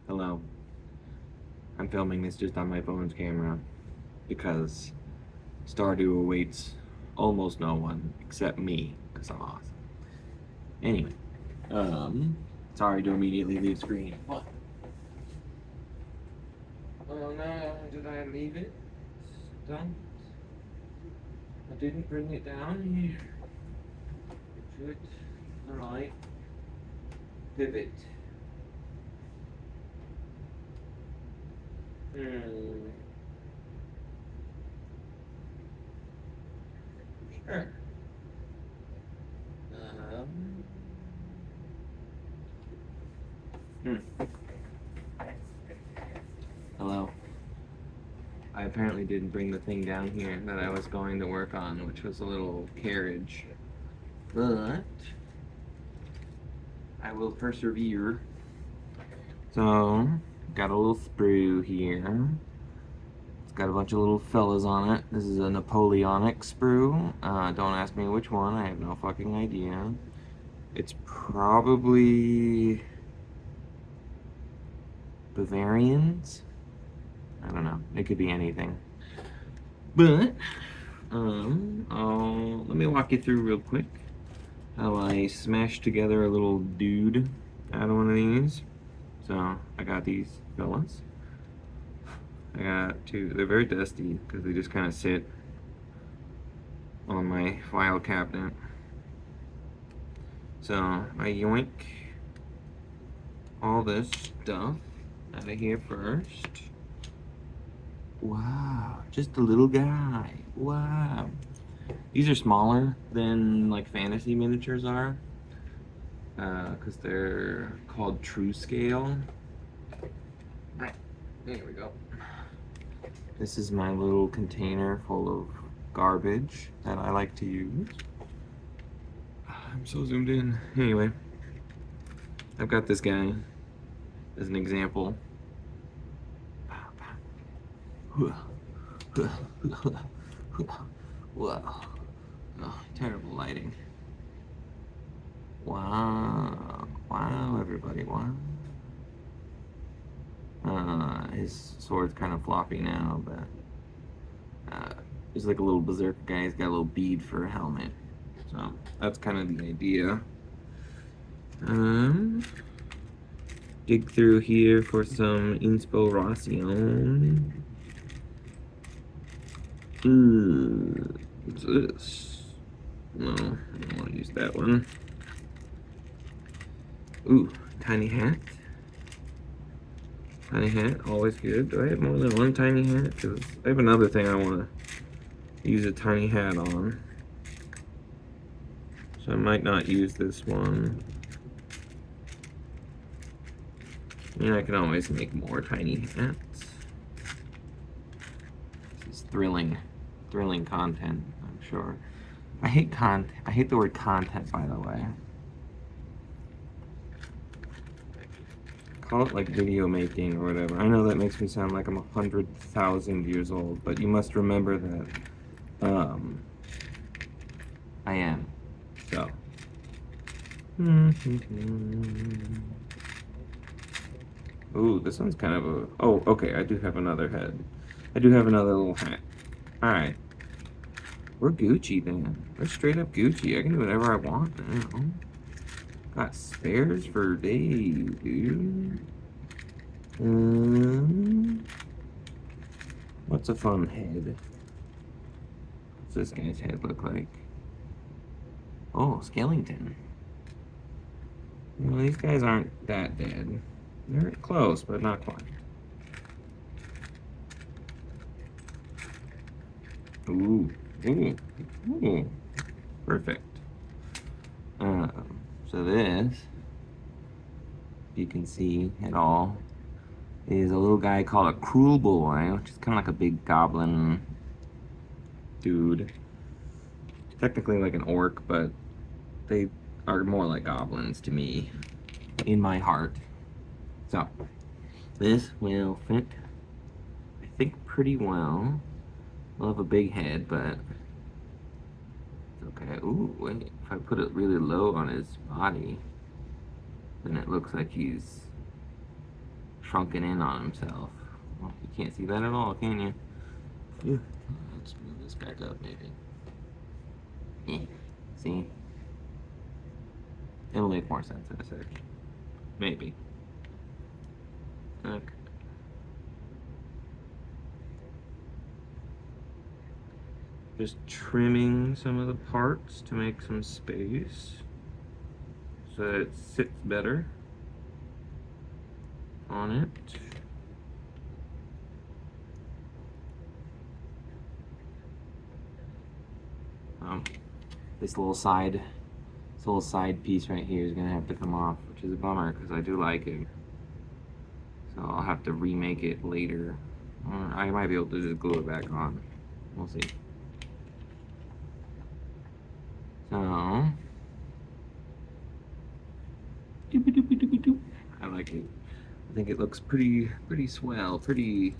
Hello. I'm filming this just on my phone's camera because Stardew awaits almost no one except me because I'm awesome. Anyway, sorry to immediately leave screen. What? Oh no, did I leave it? Done? I didn't bring it down here. Should. Alright. Pivot. Hmm. Sure. Um. Hmm. Hello. I apparently didn't bring the thing down here that I was going to work on, which was a little carriage. But I will persevere. So, got a little sprue here. It's got a bunch of little fellas on it. This is a Napoleonic sprue. Don't ask me which one, I have no fucking idea. It's probably Bavarians? I don't know. It could be anything. But, let me walk you through real quick how I smashed together a little dude out of one of these. So, I got these fellas. I got two. They're very dusty because they just kind of sit on my file cabinet. So I yoink all this stuff out of here first. Wow, just a little guy. Wow. These are smaller than like fantasy miniatures are because they're called true scale. Right, there we go. This is my little container full of garbage that I like to use. I'm so zoomed in. Anyway, I've got this guy as an example. Wow. Oh, terrible lighting. Wow. Wow, everybody. Wow. His sword's kind of floppy now, but he's like a little berserker guy. He's got a little bead for a helmet. So that's kind of the idea. Dig through here for some inspiration. What's this? No, I don't want to use that one. Ooh, tiny hat. Tiny hat, always good. Do I have more than one tiny hat? Because I have another thing I want to use a tiny hat on. So I might not use this one. I mean, I can always make more tiny hats. This is thrilling content, I'm sure. I hate the word content, by the way. Call it like video making or whatever. I know that makes me sound like I'm 100,000 years old, but you must remember that I am. So. Ooh, this one's kind of a... Oh, okay, I do have another head. I do have another little hat. Alright. We're Gucci, then. We're straight up Gucci. I can do whatever I want now. Got spares for days, dude. What's a fun head? What's this guy's head look like? Oh, Skellington. Well, these guys aren't that dead. They're close, but not quite. Ooh, ooh, ooh. Perfect. So this, if you can see at all, is a little guy called a Kruleboy, which is kind of like a big goblin dude. Technically like an orc, but they are more like goblins to me, in my heart. So, this will fit, I think, pretty well. We'll have a big head, but it's okay. Ooh, wait, if I put it really low on his body, then it looks like he's shrunken in on himself. Well, you can't see that at all, can you? Yeah. Let's move this back up, maybe. Yeah. See? It'll make more sense in a sec. Maybe. Okay. Just trimming some of the parts to make some space so that it sits better on it. This little side piece right here is gonna have to come off, which is a bummer because I do like it. So I'll have to remake it later. Or I might be able to just glue it back on. We'll see. So I like it. I think it looks pretty swell, pretty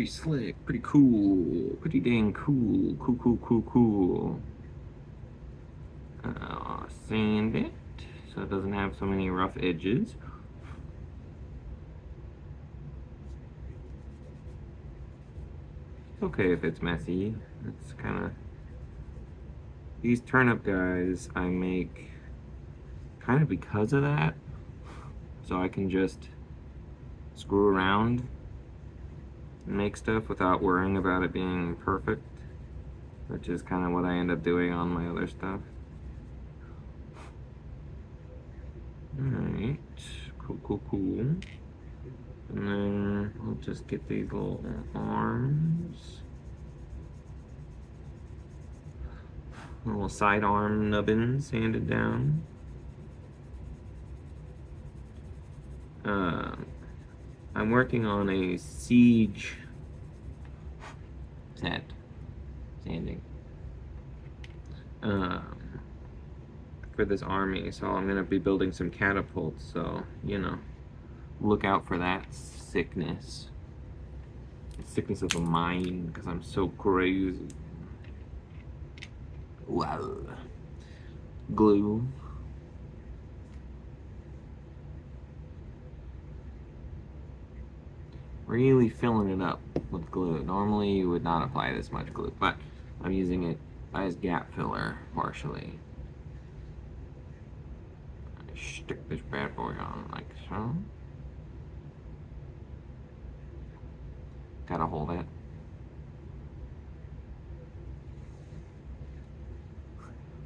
slick, pretty cool, pretty dang cool, cool. Sand it so it doesn't have so many rough edges. It's okay if it's messy. It's kind of, these turnip guys I make kind of because of that, so I can just screw around and make stuff without worrying about it being perfect, which is kind of what I end up doing on my other stuff. Alright, cool. And then we'll just get these little arms. Little side arm nubbins sanded down. I'm working on a siege set sanding for this army, so I'm gonna be building some catapults, so you know, look out for that sickness of the mind, because I'm so crazy. Wow. Glue. Really filling it up with glue. Normally you would not apply this much glue, but I'm using it as gap filler partially. Stick this bad boy on like so. Gotta hold it.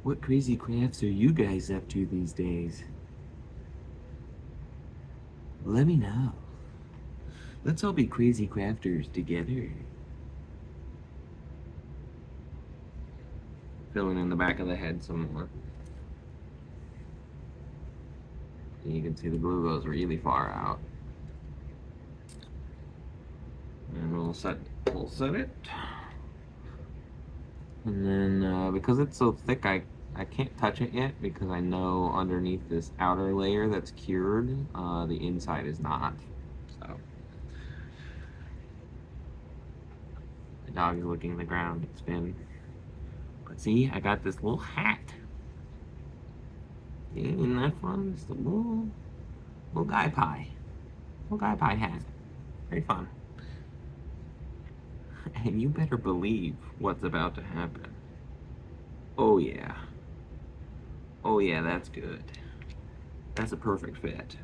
What crazy crafts are you guys up to these days? Let me know. Let's all be crazy crafters together. Filling in the back of the head some more. And you can see the glue goes really far out. And we'll set it. And then because it's so thick, I can't touch it yet because I know underneath this outer layer that's cured, the inside is not. So the dog is licking the ground. It's been. But see, I got this little hat. Isn't that fun? Just a little guy pie. Little guy pie hat. Very fun. And you better believe what's about to happen. Oh yeah. Oh yeah, that's good. That's a perfect fit.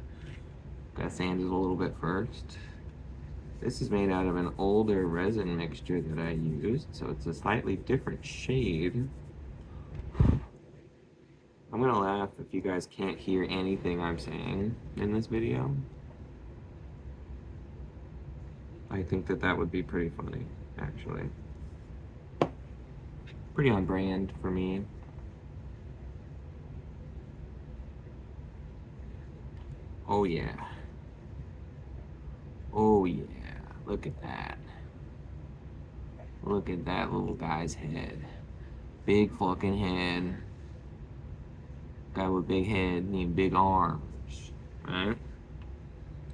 Gotta sand it a little bit first. This is made out of an older resin mixture that I used, so it's a slightly different shade. I'm gonna laugh if you guys can't hear anything I'm saying in this video. I think that would be pretty funny, actually. Pretty on brand for me. Oh yeah. Oh yeah. Look at that. Look at that little guy's head. Big fucking head. Guy with big head and big arms. Right?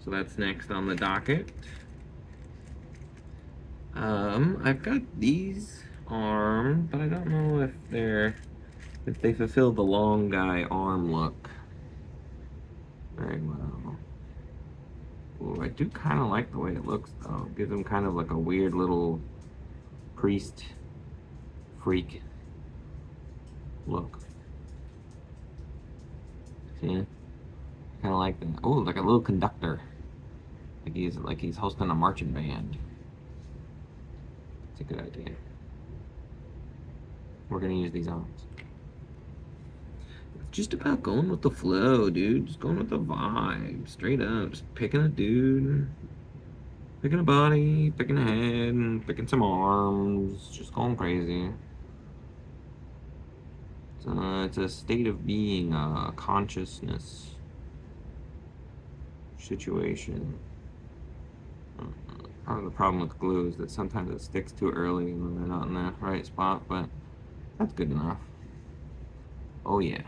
So that's next on the docket. I've got these arms, but I don't know if they fulfill the long guy arm look very well. Ooh, I do kind of like the way it looks, though. Gives him kind of like a weird little priest freak look. See? Kind of like that. Oh, like a little conductor. Like he's hosting a marching band. It's a good idea. We're gonna use these arms. It's just about going with the flow, dude. Just going with the vibe. Straight up. Just picking a dude. Picking a body, picking a head, picking some arms. Just going crazy. It's a state of being, a consciousness situation. Part of the problem with glue is that sometimes it sticks too early and then they're not in the right spot, but that's good enough. Oh yeah.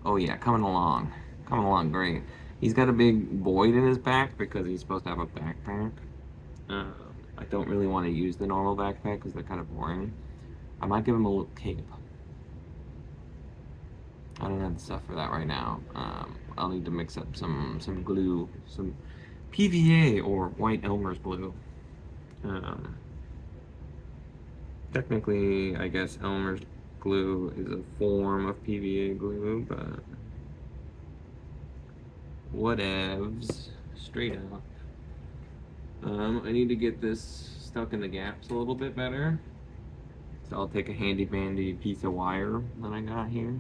Oh yeah, coming along. Coming along great. He's got a big void in his back because he's supposed to have a backpack. I don't really want to use the normal backpack because they're kind of boring. I might give him a little cape. I don't have the stuff for that right now. I'll need to mix up some glue, some PVA or white Elmer's glue. Technically, I guess Elmer's glue is a form of PVA glue, but whatevs. Straight up. I need to get this stuck in the gaps a little bit better. So I'll take a handy dandy piece of wire that I got here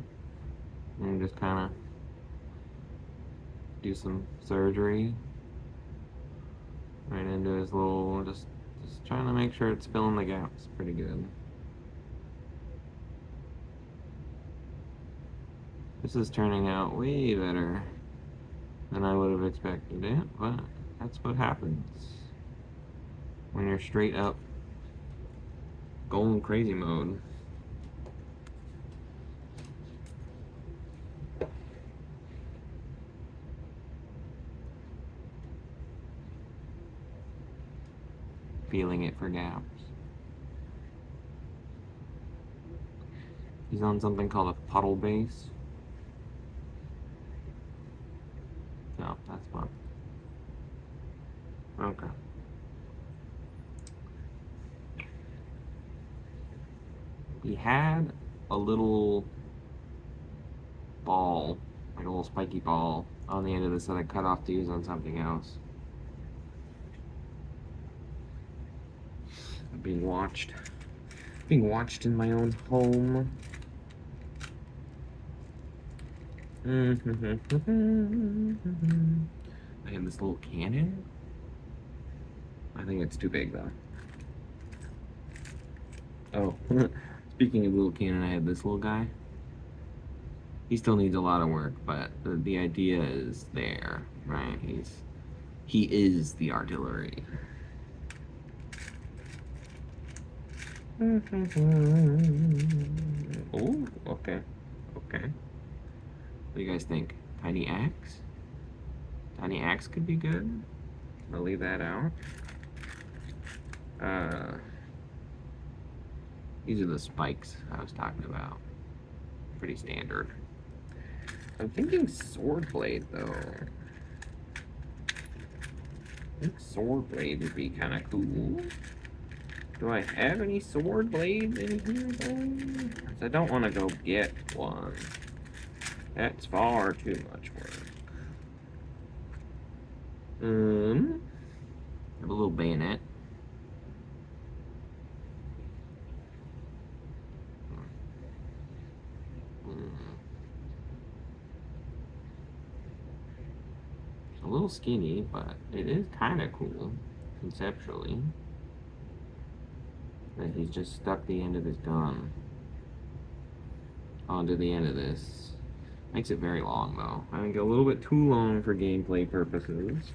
and just kind of do some surgery right into his little, just trying to make sure it's filling the gaps pretty good. This is turning out way better than I would have expected it, but that's what happens when you're straight up going crazy mode. Feeling it for gaps. He's on something called a puddle base. No, that's fun. Okay. He had a little ball, like a little spiky ball, on the end of this that I cut off to use on something else. I'm being watched. Being watched in my own home. I have this little cannon. I think it's too big though. Oh, speaking of little cannon, I have this little guy. He still needs a lot of work, but the idea is there, right? He is the artillery. Oh, okay. Okay. What do you guys think? Tiny axe? Tiny axe could be good. I'll leave that out. These are the spikes I was talking about. Pretty standard. I'm thinking sword blade though. I think sword blade would be kind of cool. Do I have any sword blades in here though? 'Cause I don't want to go get one. That's far too much work. I have a little bayonet. It's a little skinny, but it is kind of cool, conceptually. That he's just stuck the end of his gun onto the end of this. Makes it very long, though. I think a little bit too long for gameplay purposes.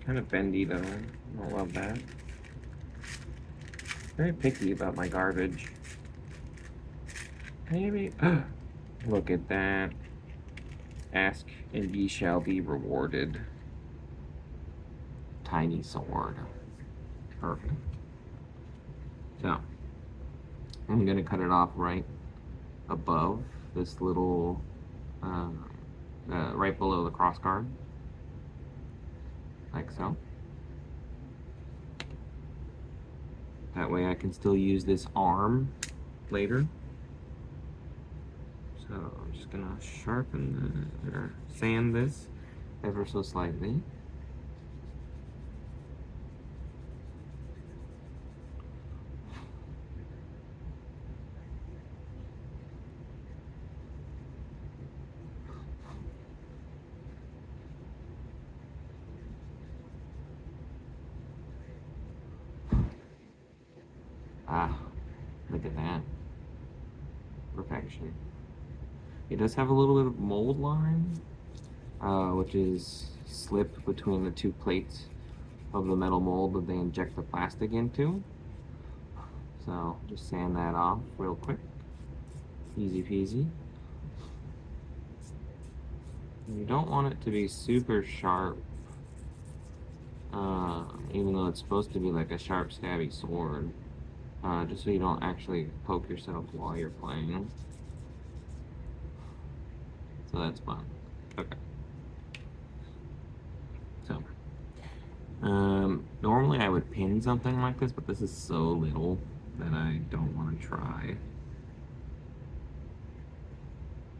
Kind of bendy, though. I don't love that. Very picky about my garbage. Maybe. Look at that. Ask and ye shall be rewarded. Tiny sword. Perfect. So, I'm going to cut it off right above this little, right below the cross guard. Like so. That way I can still use this arm later. So I'm just gonna sharpen or sand this ever so slightly. Ah, look at that. Perfection. It does have a little bit of mold line, which is slip between the two plates of the metal mold that they inject the plastic into. So just sand that off real quick. Easy peasy. You don't want it to be super sharp, even though it's supposed to be like a sharp, stabby sword, just so you don't actually poke yourself while you're playing. So that's fun. Okay. So, normally I would pin something like this, but this is so little that I don't want to try.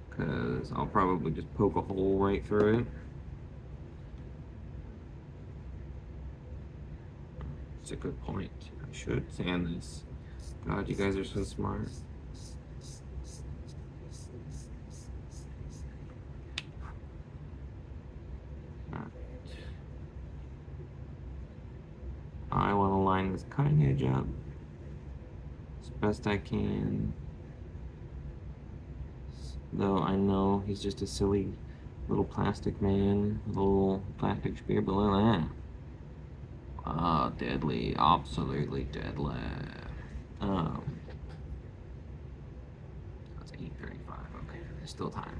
Because I'll probably just poke a hole right through it. It's a good point. I should sand this. God, you guys are so smart. I want to line this cutting edge up as best I can. Though I know he's just a silly little plastic man with a little plastic spear, but look at that. Ah, deadly. Absolutely deadly. That's 8:35. Okay, there's still time.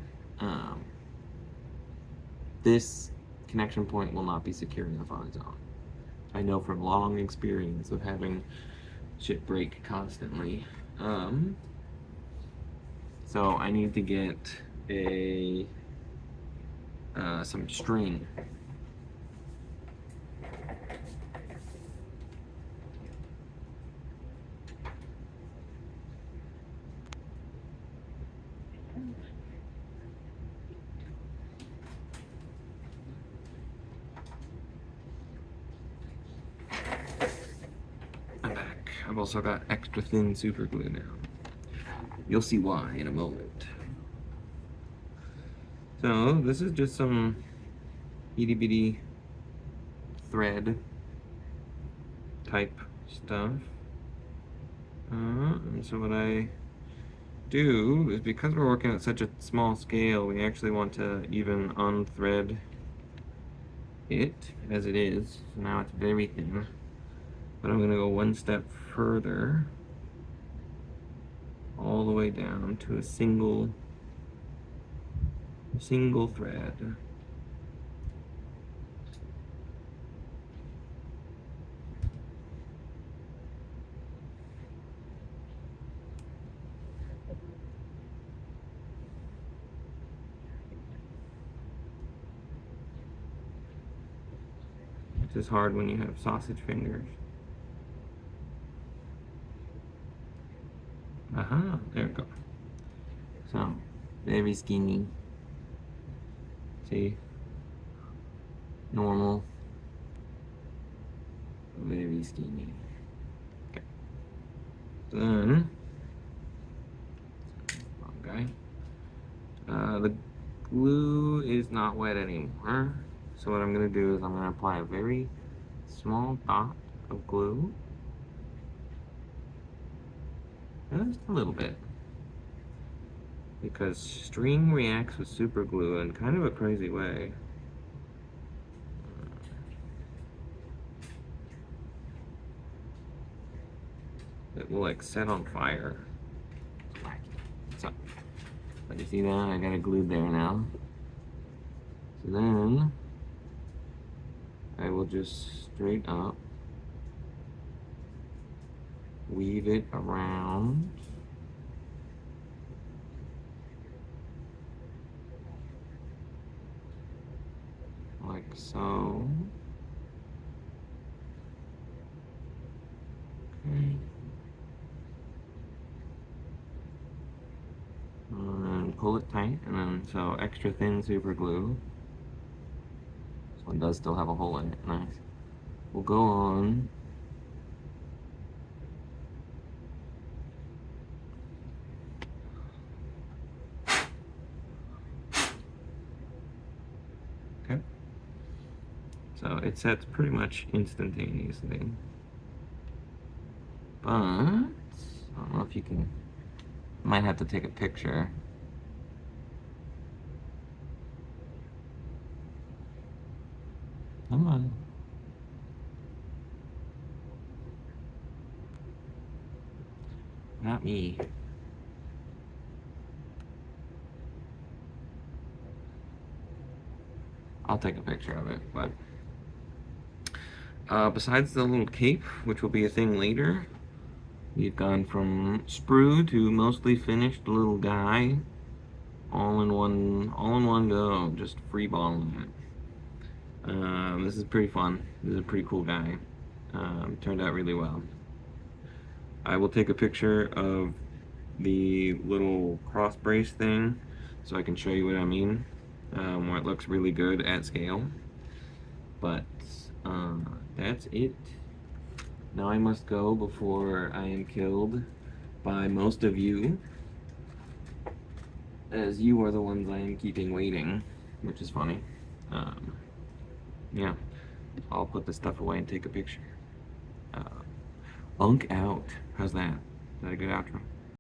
This connection point will not be secure enough on its own. I know from long experience of having shit break constantly. So I need to get a some string. I'm back. I've also got extra thin super glue now. You'll see why in a moment. So this is just some itty bitty thread type stuff. And so what I do is, because we're working at such a small scale, we actually want to even unthread it as it is. So now it's very thin. But I'm going to go one step further, all the way down to a single thread. This is hard when you have sausage fingers. Aha, there we go. So, very skinny. See? Normal. Very skinny. Okay. Then, wrong guy. The glue is not wet anymore. So what I'm going to do is I'm going to apply a very small dot of glue. Just a little bit. Because string reacts with super glue in kind of a crazy way. It will like set on fire. So So you see that? I got it glued there now. So then I will just straight up weave it around. Like so. Okay. And pull it tight, and then so extra thin super glue. This one does still have a hole in it. Nice. We'll go on. Okay. So it sets pretty much instantaneously. But I don't know if you can. Might have to take a picture. Come on. Not me. I'll take a picture of it, but besides the little cape, which will be a thing later, we've gone from sprue to mostly finished little guy, all in one go, just free balling it. This is pretty fun. This is a pretty cool guy. Turned out really well. I will take a picture of the little cross brace thing so I can show you what I mean, where it looks really good at scale. But that's it. Now I must go before I am killed by most of you, as you are the ones I am keeping waiting, which is funny. Yeah, I'll put this stuff away and take a picture. Unk out. How's that? Is that a good outro?